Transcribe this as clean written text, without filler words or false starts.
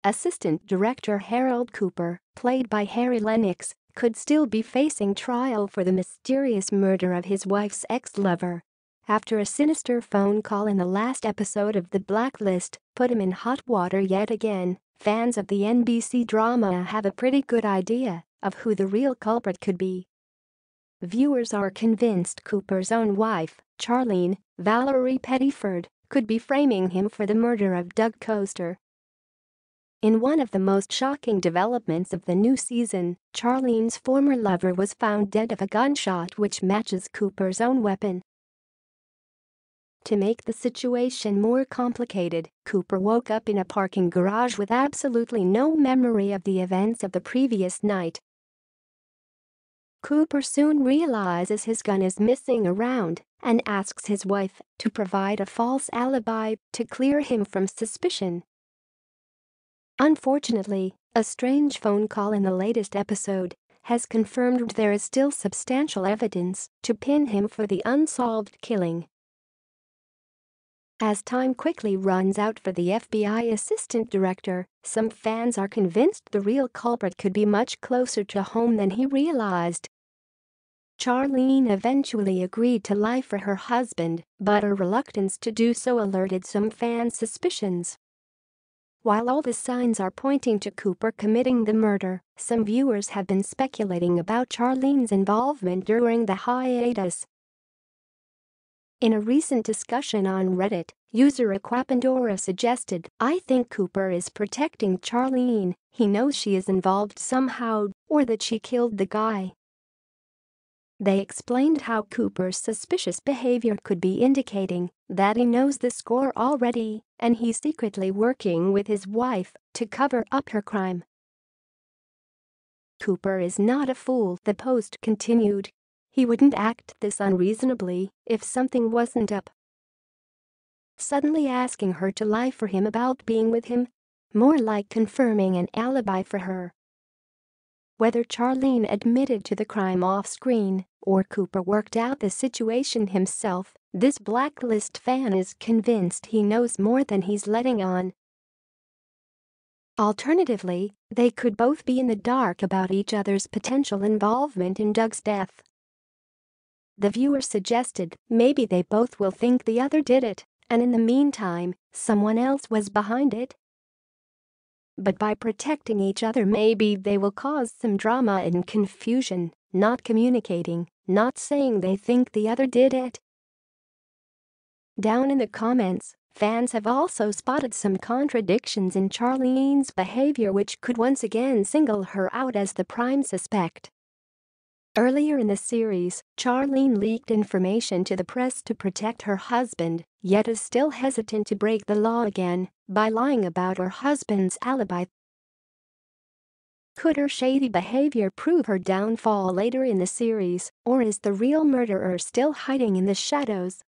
Assistant Director Harold Cooper, played by Harry Lennox, could still be facing trial for the mysterious murder of his wife's ex-lover. After a sinister phone call in the last episode of The Blacklist put him in hot water yet again, fans of the NBC drama have a pretty good idea of who the real culprit could be. Viewers are convinced Cooper's own wife, Charlene, Valerie Pettyford, could be framing him for the murder of Doug Coaster. In one of the most shocking developments of the new season, Charlene's former lover was found dead of a gunshot which matches Cooper's own weapon. To make the situation more complicated, Cooper woke up in a parking garage with absolutely no memory of the events of the previous night. Cooper soon realizes his gun is missing around and asks his wife to provide a false alibi to clear him from suspicion. Unfortunately, a strange phone call in the latest episode has confirmed there is still substantial evidence to pin him for the unsolved killing. As time quickly runs out for the FBI assistant director, some fans are convinced the real culprit could be much closer to home than he realized. Charlene eventually agreed to lie for her husband, but her reluctance to do so alerted some fans' suspicions. While all the signs are pointing to Cooper committing the murder, some viewers have been speculating about Charlene's involvement during the hiatus. In a recent discussion on Reddit, user Aquapandora suggested, "I think Cooper is protecting Charlene, he knows she is involved somehow, or that she killed the guy." They explained how Cooper's suspicious behavior could be indicating that he knows the score already and he's secretly working with his wife to cover up her crime. "Cooper is not a fool," the post continued. "He wouldn't act this unreasonably if something wasn't up. Suddenly asking her to lie for him about being with him? More like confirming an alibi for her." Whether Charlene admitted to the crime off-screen or Cooper worked out the situation himself, this Blacklist fan is convinced he knows more than he's letting on. Alternatively, they could both be in the dark about each other's potential involvement in Doug's death. The viewer suggested maybe they both will think the other did it, and in the meantime, someone else was behind it. But by protecting each other, maybe they will cause some drama and confusion, not communicating, not saying they think the other did it. Down in the comments, fans have also spotted some contradictions in Charlene's behavior which could once again single her out as the prime suspect. Earlier in the series, Charlene leaked information to the press to protect her husband, yet is still hesitant to break the law again by lying about her husband's alibi. Could her shady behavior prove her downfall later in the series, or is the real murderer still hiding in the shadows?